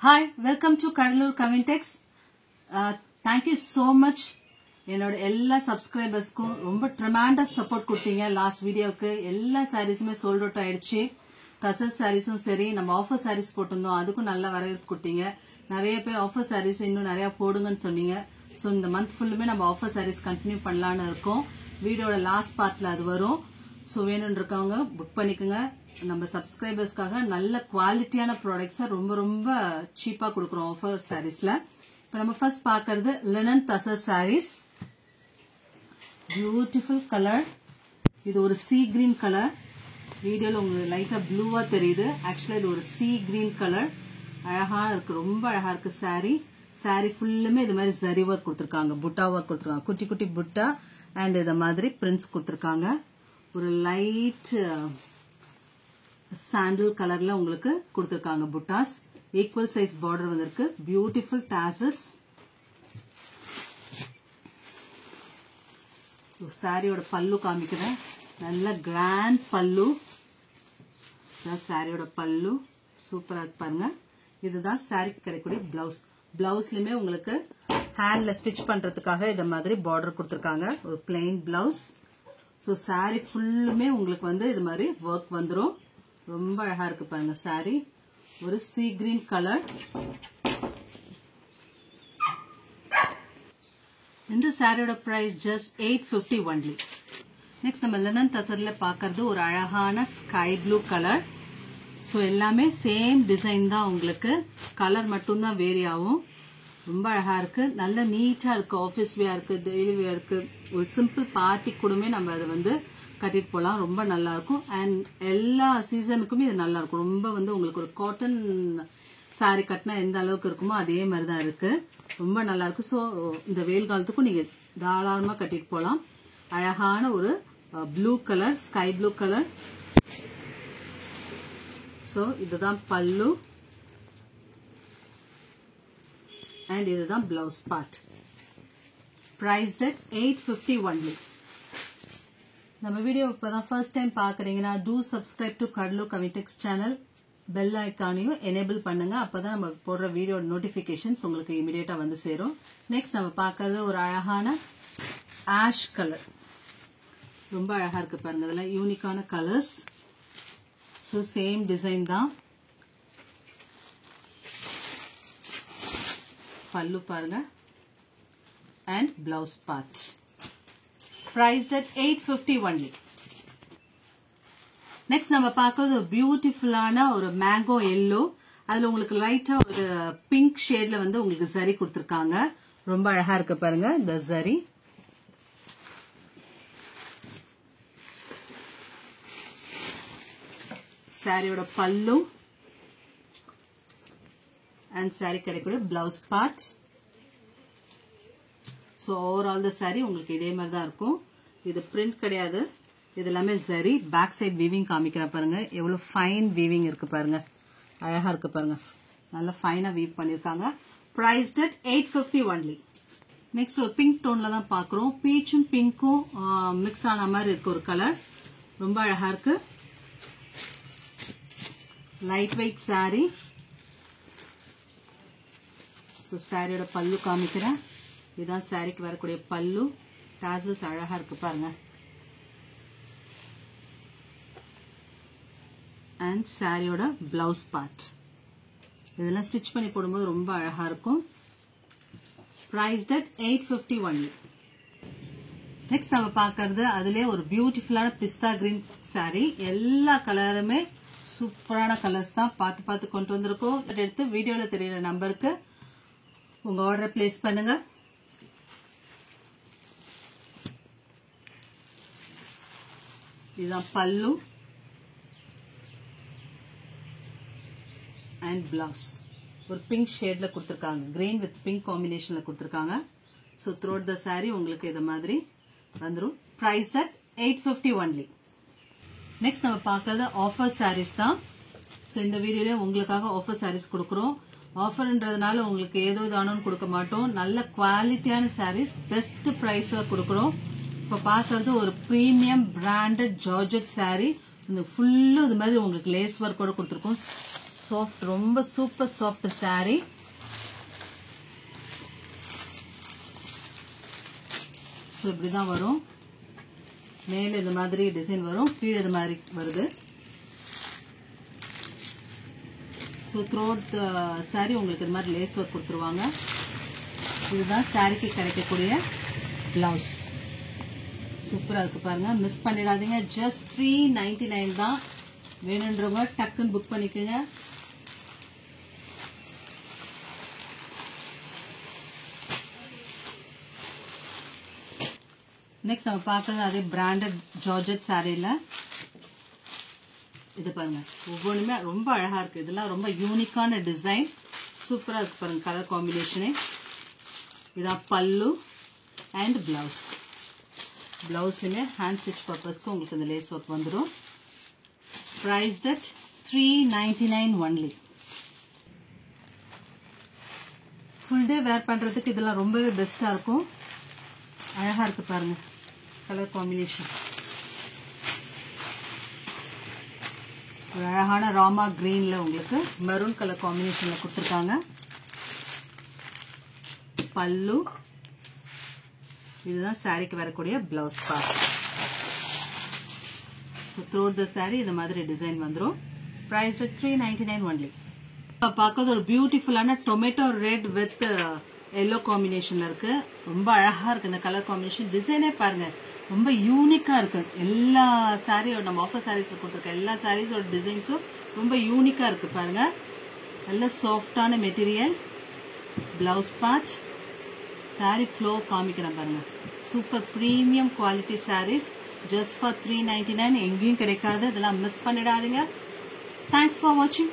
Hi, welcome to Kadalur Kavintex. Thank you so much. என்னோட எல்லா சப்ஸ்கிரைபர்ஸ்க்கும் ரொம்ப ட்ரெமெண்டஸ் சப்போர்ட் கொடுத்தீங்க. லாஸ்ட் வீடியோக்கு எல்லா சாரீஸுமே சோல்ட் அவுட் ஆயிடுச்சு. கசர் சாரீஸும் சரி, நம்ம ஆஃபர் சாரீஸ் போட்டிருந்தோம், அதுக்கும் நல்ல வரவேற்பு கொடுத்தீங்க. நிறைய பேர் ஆஃபர் சாரீஸ் இன்னும் நிறைய போடுங்கன்னு சொன்னீங்க. ஸோ இந்த மந்த் ஃபுல்லுமே நம்ம ஆஃபர் சாரீஸ் கண்டினியூ பண்ணலான்னு இருக்கோம். வீடியோட லாஸ்ட் பார்ட்ல அது வரும். ஸோ வேணும்னு இருக்கவங்க புக் பண்ணிக்கோங்க. நம்ம சப்ஸ்கிரைபர்ஸ்க்காக நல்ல குவாலிட்டியான ப்ராடக்ட்ஸை ரொம்ப ரொம்ப சீப்பா கொடுக்குறோம் ஆஃபர் சாரீஸ்ல. இப்போ நம்ம ஃபர்ஸ்ட் பார்க்கறது linen tussar saris. Beautiful colour. இது ஒரு சீ கிரீன் கலர். வீடியோல உங்களுக்கு லைட்டா ப்ளூவா தெரியுது. ஆக்சுவலா இது ஒரு சீ கிரீன் கலர். அழகா இருக்கு, ரொம்ப அழகா இருக்கு சாரி. சாரி ஃபுல்லுமே இது மாதிரி ஜரி ஒர்க் கொடுத்துருக்காங்க, புட்டா ஒர்க் கொடுத்துருக்காங்க, குட்டி குட்டி புட்டா அண்ட் இந்த மாதிரி பிரிண்ட்ஸ் கொடுத்துருக்காங்க. ஒரு லைட் சாண்டல் கலர்ல உங்களுக்கு கொடுத்துருக்காங்க புட்டாஸ். ஈக்குவல் சைஸ் பார்டர் வந்திருக்கு. Beautiful tassels. சாரியோட பல்லு காமிக்கிறேன். நல்ல கிராண்ட் பல்லு. சாரியோட பல்லு சூப்பரா இருக்கு பாருங்க. இதுதான் சாரிக்கு கிடைக்கக்கூடிய பிளவுஸ். பிளவுஸ்லயுமே உங்களுக்கு ஹேண்ட்ல ஸ்டிச் பண்றதுக்காக இந்த மாதிரி பார்டர் கொடுத்துருக்காங்க. ஒரு பிளெயின் பிளவுஸ். ஸோ சாரி ஃபுல்லுமே உங்களுக்கு வந்து இது மாதிரி ஒர்க் வந்துடும். ரொம்ப அழகா இருக்கு பாருங்க சாரி. ஒரு சீ கிரீன் கலர். இந்த சாரியோட பிரைஸ் ஜஸ்ட் 850 ஒன்லி. நெக்ஸ்ட் நம்ம லினன் தசர்ல பாக்குறது ஒரு அழகான ஸ்கை ப்ளூ கலர். ஸோ எல்லாமே சேம் டிசைன் தான், உங்களுக்கு கலர் மட்டும்தான் வேரி ஆகும். ரொம்ப அழகா இருக்கு, நல்ல நீட்டா இருக்கு. ஆஃபீஸ் வேர் இருக்கு, டெய்லி வேர் இருக்கு. ஒரு சிம்பிள் பார்ட்டி கூடமே நம்ம அதை வந்து கட்டிட்டு போகலாம். ரொம்ப நல்லா இருக்கும். அண்ட் எல்லா சீசனுக்குமே இது நல்லா இருக்கும். ரொம்ப வந்து உங்களுக்கு ஒரு காட்டன் சாரி கட்டினா எந்த அளவுக்கு இருக்குமோ அதே மாதிரி தான் இருக்கு. ரொம்ப நல்லா இருக்கு. ஸோ இந்த வெயில் காலத்துக்கும் நீங்க தாராளமா கட்டிட்டு போகலாம். அழகான ஒரு blue colour, sky blue colour. So இதுதான் பல்லு அண்ட் இதுதான் blouse part. Priced at 850 only. நம்ம வீடியோ இப்பதான் ஃபர்ஸ்ட் டைம் பாக்குறீங்கன்னா do subscribe to Cuddalore Kavitex channel. Bell ஐக்கானையும் எனேபிள் பண்ணுங்க. அப்பதான் நம்ம போடுற வீடியோ நோட்டிபிகேஷன்ஸ் உங்களுக்கு இமிடியேட்டா வந்து சேரும். நெக்ஸ்ட் நம்ம பார்க்கறது ஒரு அழகான ஆஷ் கலர். ரொம்ப அழகா இருக்கு பாருங்க. இதெல்லாம் யூனிக்கான கலர்ஸ். ஸோ சேம் டிசைன் தான். பல்லு பாருங்க and blouse part. Priced at 850 only. Next நம்ம பார்க்கறது ஒரு பியூட்டிஃபுல்லான ஒரு மேங்கோ எல்லோ. அதுல உங்களுக்கு லைட்டா ஒரு பிங்க் ஷேட்ல வந்து உங்களுக்கு ஜரி கொடுத்திருக்காங்க. ரொம்ப அழகா இருக்கு பாருங்க இந்த ஜரி. சாரியோட பல்லு அண்ட் சாரி கிடைக்கூடிய blouse part. So overall the sari உங்களுக்கு இதே மாதிரி தான் இருக்கும். இது பிரிண்ட் கிடையாது, இது எல்லாமே சரி. பேக் சைட் வீவிங் காமிக்கிற பாருங்க. எவ்வளவு ஃபைன் வீவிங் இருக்கு பாருங்க. அழகா இருக்கு பாருங்க. நல்லா ஃபைனா வீவ் பண்ணிருக்காங்க. Priced at 850 only. நெக்ஸ்ட் ஒரு பிங்க் டோன்ல தான் பாக்குறோம். பீச்சும் பிங்க்கும் மிக்ஸ் ஆன மாதிரி இருக்கு ஒரு கலர். ரொம்ப அழகா இருக்கு. Light weight sorry. ஸோ சாரியோட பல்லு காமிக்கிறேன். இதுதான் சாரிக்கு வரக்கூடிய பல்லு. டாசல்ஸ் அழகா இருக்கு பாருங்க. அண்ட் சாரியோட பிளவுஸ் பார்ட். இதெல்லாம் ஸ்டிச் பண்ணி போடும்போது ரொம்ப அழகா இருக்கும். Priced at 850 only. நெக்ஸ்ட் நம்ம பார்க்கறது அதுலயே ஒரு பியூட்டிஃபுல்லான பிஸ்தா கிரீன் சாரி. எல்லா கலருமே சூப்பரான கலர்ஸ் தான். பார்த்து பார்த்து கொண்டு வந்திருக்கோம். எடுத்து வீடியோல தெரியற நம்பருக்கு உங்க ஆர்டர் பிளேஸ் பண்ணுங்க. இதுதான் பல்லு அண்ட் பிளவுஸ். ஒரு பிங்க் ஷேட்ல கொடுத்திருக்காங்க. கிரீன் வித் பிங்க் காம்பினேஷன்ல கொடுத்திருக்காங்க. ஸோ த்ரோட் த சாரி உங்களுக்கு இது மாதிரி வந்துடும். Price at 850 only. நெக்ஸ்ட் நம்ம பார்க்கறது ஆஃபர் சாரீஸ் தான். ஸோ இந்த வீடியோல உங்களுக்காக ஆஃபர் சாரீஸ் கொடுக்குறோம். ஆஃபர்ன்றதுனால உங்களுக்கு ஏதோ தானோன்னு கொடுக்க மாட்டோம். நல்ல குவாலிட்டியான சாரீஸ் பெஸ்ட் பிரைஸ்ல கொடுக்குறோம். இப்ப பாக்குறது ஒரு பிரீமியம் பிராண்டட் ஜார்ஜெட் சாரி. இந்த ஃபுல்லு இது மாதிரி உங்களுக்கு லேஸ் ஒர்க்கோட கொடுத்துருக்கோம். சாஃப்ட், ரொம்ப சூப்பர் சாஃப்ட் saree. ஸோ இப்படிதான் வரும். மேல இந்த மாதிரி டிசைன் வரும், கீழே இது மாதிரி வருது. ஸோ த்ரோட் saree உங்களுக்கு இது மாதிரி லேஸ் ஒர்க் கொடுத்துருவாங்க. இதுதான் சாரிக்கு கிடைக்கக்கூடிய பிளவுஸ். சூப்பரா இருக்கு பாருங்க, மிஸ் பண்ணிடாதீங்க. ஜஸ்ட் 399 தான். வேணுன்றவங்க டக்குன்னு புக் பண்ணிக்கோங்க. நெக்ஸ்ட் நம்ம பார்க்கறது அதே பிராண்டட் ஜார்ஜெட் சாரீல. இது பாருங்க, ஒவ்வொன்றுமே ரொம்ப அழகா இருக்கு. இதெல்லாம் ரொம்ப யூனிக்கான டிசைன், சூப்பரா இருக்கு பாருங்க. கலர் காம்பினேஷனே இதான் பல்லு அண்ட் பிளவுஸ். பிளவுஸ்லயுமே ஹேண்ட் ஸ்டிச் பர்பஸ்க்கு உங்களுக்கு இந்த லேஸ் ஒர்க் வந்துடும். priced at 399 only. Full day wear பண்றதுக்கு இதெல்லாம் ரொம்பவே பெஸ்டா இருக்கும். அழகா இருக்கு பாருங்க கலர் காம்பினேஷன். ஒரு அழகான ராமா கிரீன்ல உங்களுக்கு மெரூன் கலர் காம்பினேஷன்ல கொடுத்துருக்காங்க. பல்லு, இதுதான் சாரிக்கு வரக்கூடிய blouse part. So throughout the sari இந்த மாதிரி டிசைன் வந்துடும். Price 399 only. பார்க்கறது ஒரு பியூட்டிஃபுல்லான டொமேட்டோ ரெட் வித் எல்லோ காம்பினேஷன்ல இருக்கு. ரொம்ப அழகா இருக்கு இந்த கலர் காம்பினேஷன். டிசைனே பாருங்க, ரொம்ப யூனிக்கா இருக்கு. எல்லா சாரியோட நம்ம ஆஃபர் சாரீஸ்ல கொடுத்துருக்க எல்லா சாரீஸோட டிசைன்ஸும் ரொம்ப யூனிக்கா இருக்கு பாருங்க. நல்ல சாஃப்டான material. Blouse part, sari flow காமிக்கிறேன் பாருங்க. Super premium quality saris just for 399. எங்கேயும் கிடைக்காது. இதெல்லாம் மிஸ் பண்ணிடாதீங்க. தேங்க்ஸ் ஃபார் வாட்சிங்.